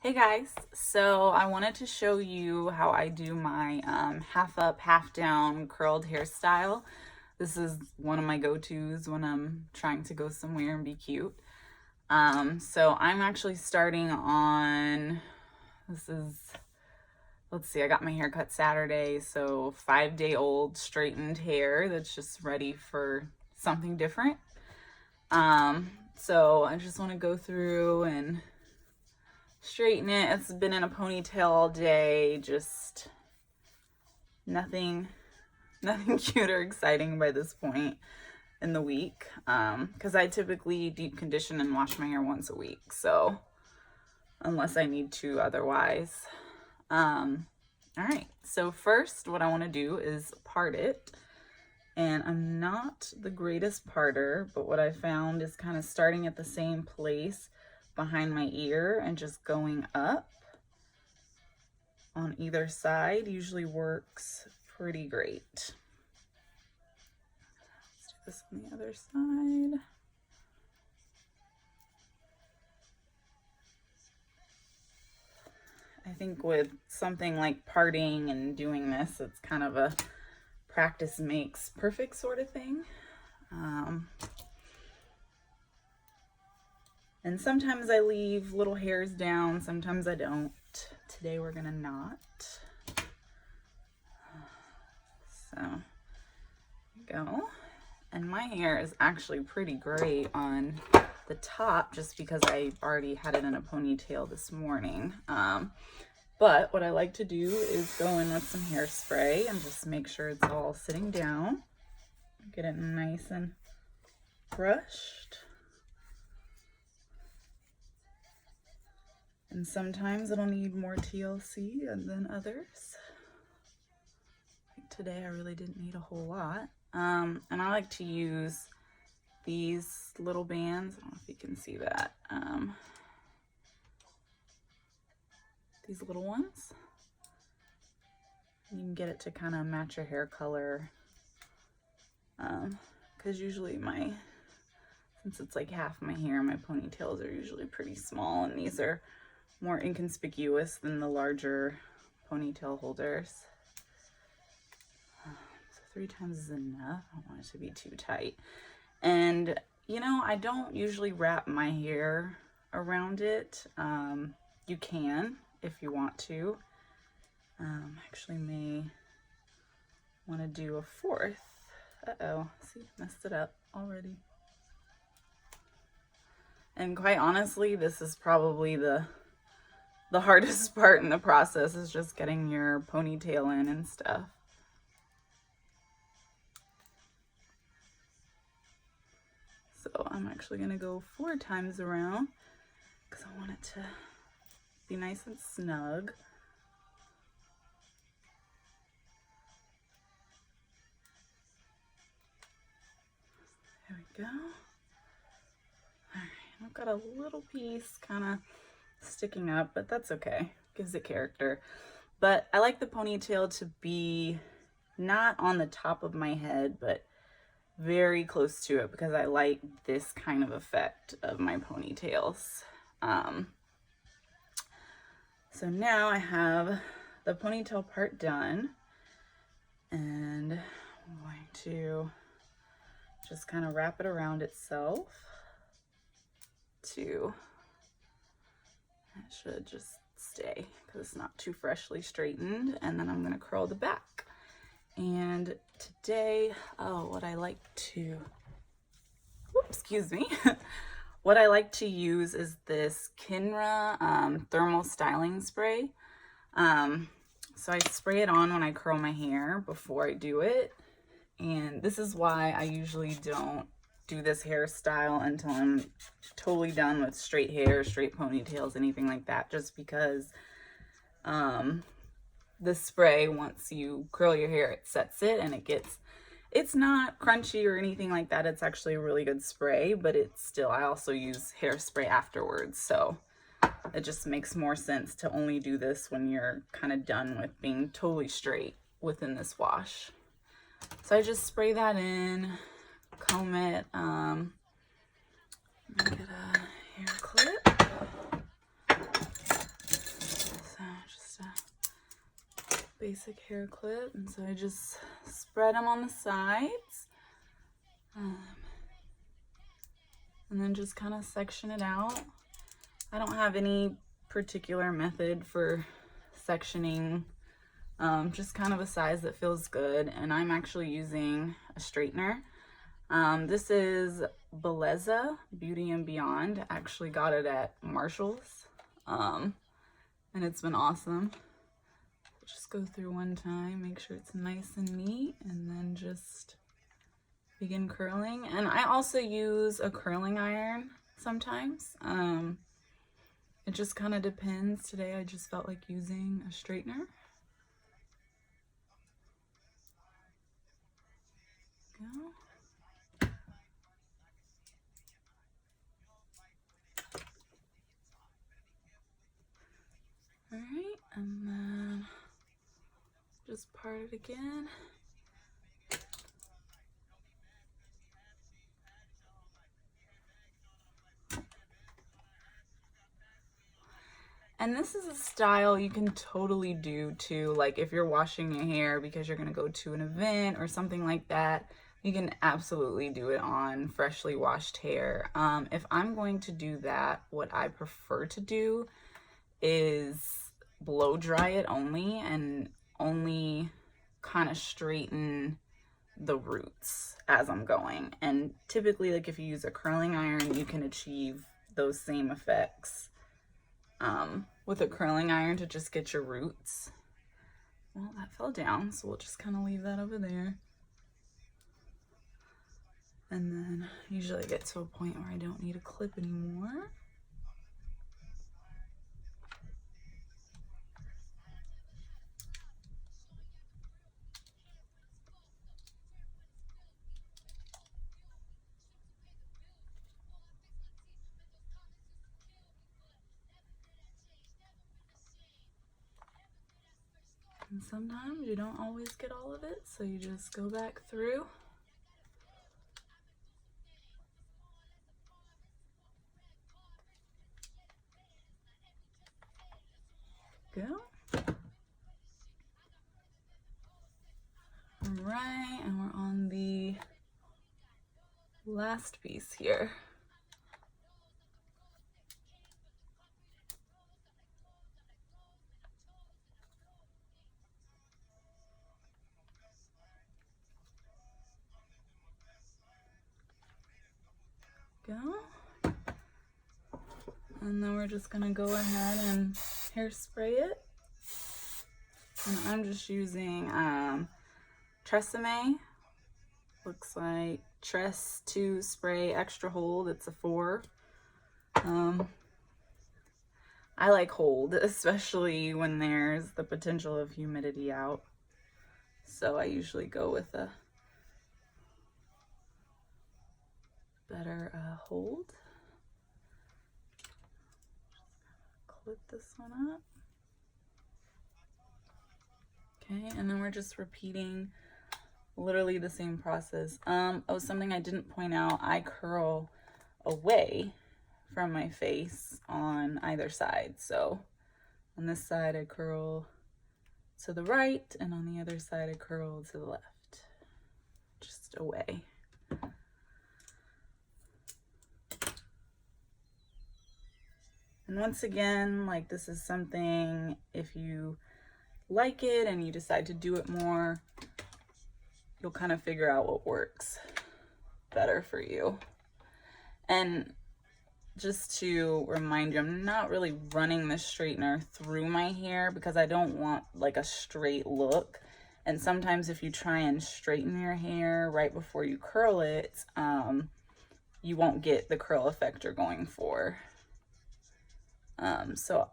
Hey guys, so I wanted to show you how I do my half up, half down curled hairstyle. This is one of my go-tos when I'm trying to go somewhere and be cute. So I'm actually starting on, let's see, I got my hair cut Saturday, so 5-day-old straightened hair that's just ready for something different. So I just want to go through and straighten it. It's been in a ponytail all day, just nothing cute or exciting by this point in the week, because I typically deep condition and wash my hair once a week, so unless I need to otherwise. All right, so first what I want to do is part it, and I'm not the greatest parter, but what I found is kind of starting at the same place behind my ear and just going up on either side usually works pretty great. Let's do this on the other side. I think with something like parting and doing this, it's kind of a practice makes perfect sort of thing. And sometimes I leave little hairs down, sometimes I don't. Today we're gonna not. So, there we go. And my hair is actually pretty great on the top just because I already had it in a ponytail this morning. But what I like to do is go in with some hairspray and just make sure it's all sitting down. Get it nice and brushed. And sometimes it'll need more TLC than others. Like today I really didn't need a whole lot. And I like to use these little bands. I don't know if you can see that. These little ones. You can get it to kind of match your hair color. Because usually since it's like half my hair, my ponytails are usually pretty small, and these are more inconspicuous than the larger ponytail holders. So 3 times is enough. I don't want it to be too tight. And you know, I don't usually wrap my hair around it. You can if you want to. Actually may want to do a 4th. Uh-oh, see, messed it up already. And quite honestly, this is probably the hardest part in the process, is just getting your ponytail in and stuff. So I'm actually gonna go 4 times around because I want it to be nice and snug. There we go. All right, I've got a little piece kind of sticking up, but that's okay. Gives it character. But I like the ponytail to be not on the top of my head, but very close to it, because I like this kind of effect of my ponytails. So now I have the ponytail part done, and I'm going to just kind of wrap it around itself to, it should just stay because it's not too freshly straightened. And then I'm going to curl the back. And today, what I like to, excuse me, what I like to use is this Kinra thermal styling spray. So I spray it on when I curl my hair before I do it. And this is why I usually don't do this hairstyle until I'm totally done with straight hair, straight ponytails, anything like that, just because the spray, once you curl your hair, it sets it, and it's not crunchy or anything like that. It's actually a really good spray, but it's still, I also use hairspray afterwards, so it just makes more sense to only do this when you're kind of done with being totally straight within this wash. So I just spray that in, comb it, get a hair clip. basic hair clip, and so I just spread them on the sides, and then just kind of section it out. I don't have any particular method for sectioning, just kind of a size that feels good, and I'm actually using a straightener. This is Belleza Beauty and Beyond. I actually got it at Marshall's, and it's been awesome. Just go through one time, make sure it's nice and neat, and then just begin curling. And I also use a curling iron sometimes. It just kind of depends. Today I just felt like using a straightener. Go. All right, and then just part it again. And this is a style you can totally do too, like if you're washing your hair because you're gonna go to an event or something like that, you can absolutely do it on freshly washed hair. If I'm going to do that, what I prefer to do is blow dry it only, and only kind of straighten the roots as I'm going. And typically, like if you use a curling iron, you can achieve those same effects with a curling iron to just get your roots. Well, that fell down, so we'll just kind of leave that over there. And then usually I get to a point where I don't need a clip anymore. And sometimes you don't always get all of it, so you just go back through. Go. All right, and we're on the last piece here. Go. And then we're just gonna go ahead and hairspray it. And I'm just using Tresemme. Looks like Tress 2 Spray Extra Hold. It's a 4. I like hold, especially when there's the potential of humidity out. So I usually go with a better hold. Clip this one up. Okay, and then we're just repeating literally the same process. Oh, something I didn't point out, I curl away from my face on either side. So on this side I curl to the right, and on the other side I curl to the left, just away. And once again, like, this is something, if you like it and you decide to do it more, you'll kind of figure out what works better for you. And just to remind you, I'm not really running the straightener through my hair because I don't want like a straight look. And sometimes if you try and straighten your hair right before you curl it, you won't get the curl effect you're going for. So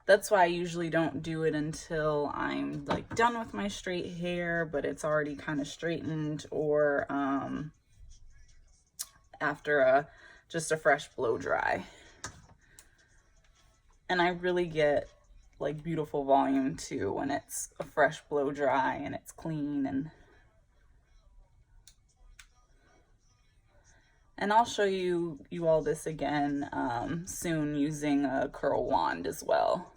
that's why I usually don't do it until I'm like done with my straight hair, but it's already kind of straightened, or after just a fresh blow dry. And I really get like beautiful volume too when it's a fresh blow dry and it's clean. And I'll show you all this again soon using a curl wand as well.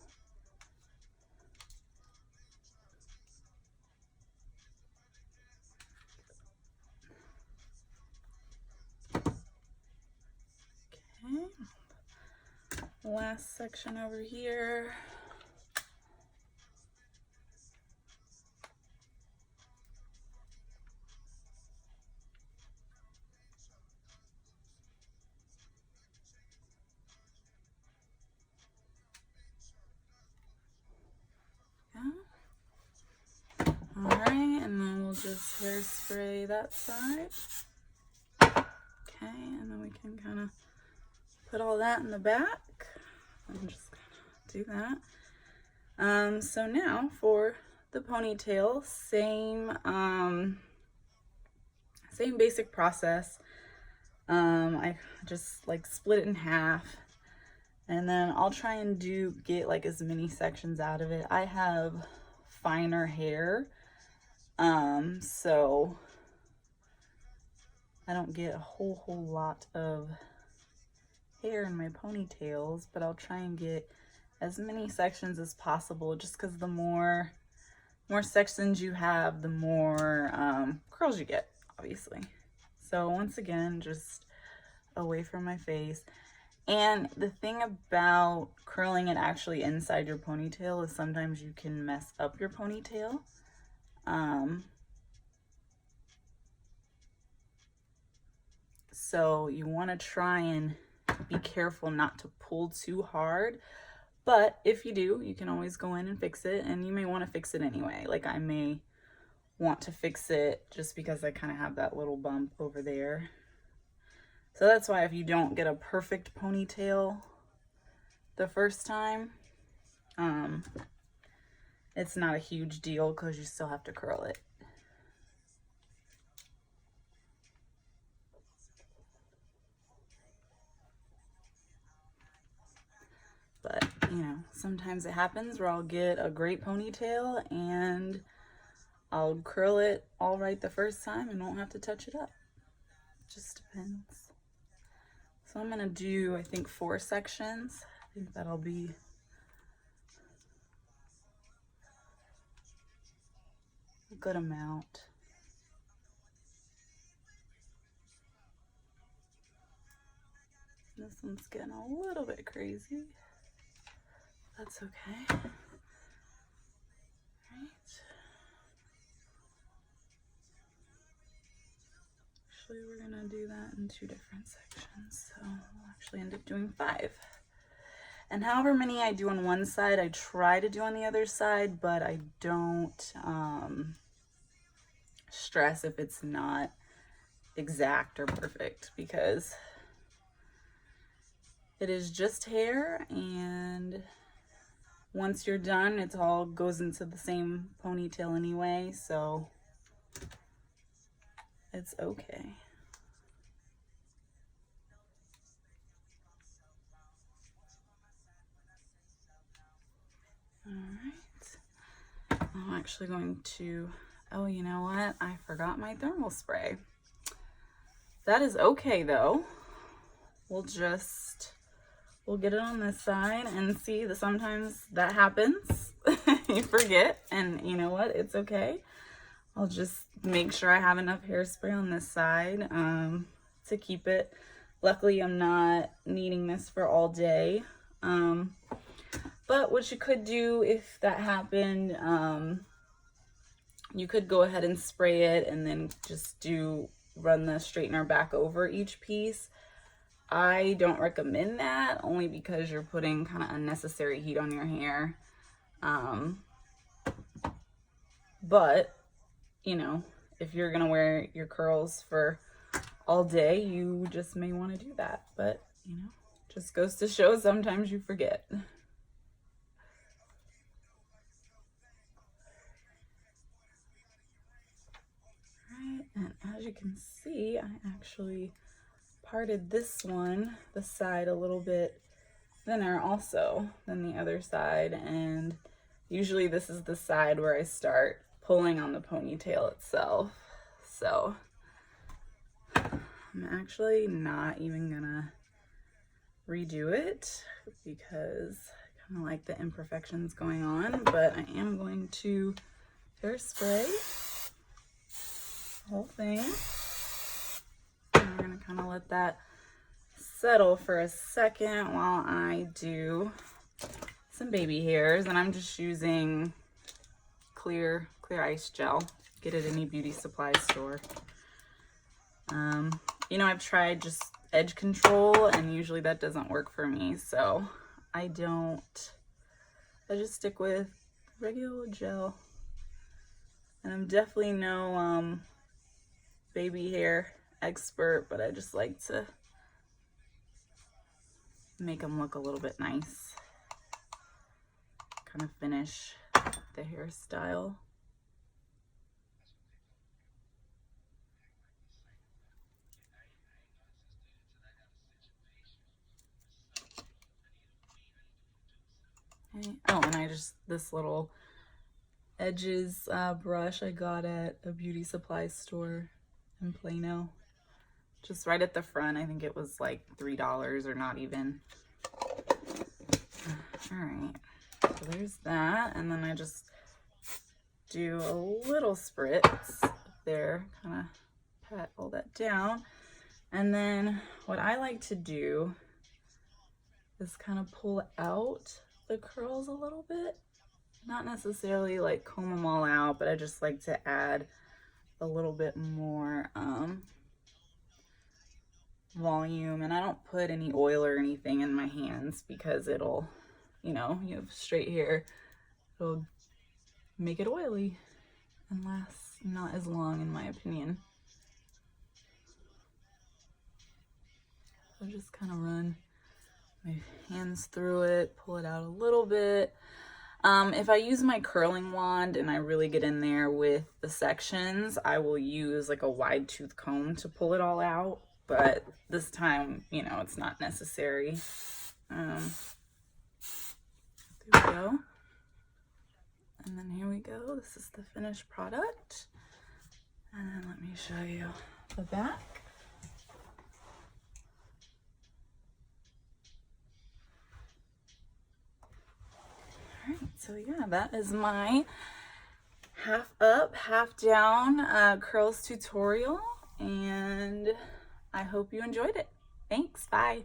last section over here. Alright, and then we'll just hairspray that side. Okay, and then we can kind of put all that in the back. I'm just gonna do that. So now for the ponytail, same basic process. I just like split it in half, and then I'll try and get like as many sections out of it. I have finer hair, so I don't get a whole lot of hair in my ponytails, but I'll try and get as many sections as possible, just because the more sections you have, the more curls you get, obviously. So once again, just away from my face. And the thing about curling it actually inside your ponytail is sometimes you can mess up your ponytail. So you want to try and be careful not to pull too hard. But if you do, you can always go in and fix it, and you may want to fix it anyway. Like I may want to fix it just because I kind of have that little bump over there. So that's why if you don't get a perfect ponytail the first time, it's not a huge deal because you still have to curl it. But, you know, sometimes it happens where I'll get a great ponytail and I'll curl it all right the first time and won't have to touch it up. Just depends. So I'm gonna do, I think, 4 sections. I think that'll be a good amount. This one's getting a little bit crazy. That's okay. Right. Actually, we're gonna do that in 2 different sections, so we'll actually end up doing 5. And however many I do on one side, I try to do on the other side, but I don't stress if it's not exact or perfect, because it is just hair, and once you're done, it all goes into the same ponytail anyway, so it's okay. Alright. I'm actually going to, oh, you know what? I forgot my thermal spray. That is okay though. We'll get it on this side and see that sometimes that happens. You forget, and you know what? It's okay. I'll just make sure I have enough hairspray on this side to keep it. Luckily, I'm not needing this for all day. But what you could do if that happened, you could go ahead and spray it and then just run the straightener back over each piece. I don't recommend that, only because you're putting kind of unnecessary heat on your hair. But you know, if you're gonna wear your curls for all day, you just may want to do that. But you know, just goes to show sometimes you forget. Alright, and as you can see, I actually parted this one, the side, a little bit thinner also than the other side, and usually this is the side where I start pulling on the ponytail itself. So I'm actually not even gonna redo it because I kind of like the imperfections going on, but I am going to hairspray the whole thing. And we're gonna kind of let that settle for a second while I do some baby hairs, and I'm just using clear ice gel. Get it at any beauty supply store. You know, I've tried just edge control, and usually that doesn't work for me, so I just stick with regular gel. And I'm definitely no baby hair expert, but I just like to make them look a little bit nice. Kind of finish the hairstyle. Okay. Oh, and this little edges brush I got at a beauty supply store in Plano. Just right at the front. I think it was like $3 or not even. All right, so there's that. And then I just do a little spritz there, kind of pat all that down. And then what I like to do is kind of pull out the curls a little bit. Not necessarily like comb them all out, but I just like to add a little bit more volume. And I don't put any oil or anything in my hands because it'll, you know, you have straight hair, it'll make it oily and last not as long, in my opinion. So just kind of run my hands through it, pull it out a little bit. If I use my curling wand and I really get in there with the sections, I will use like a wide tooth comb to pull it all out. But this time, you know, it's not necessary. There we go. And then here we go. This is the finished product. And then let me show you the back. Alright, so yeah, that is my half up, half down curls tutorial, and I hope you enjoyed it. Thanks, bye.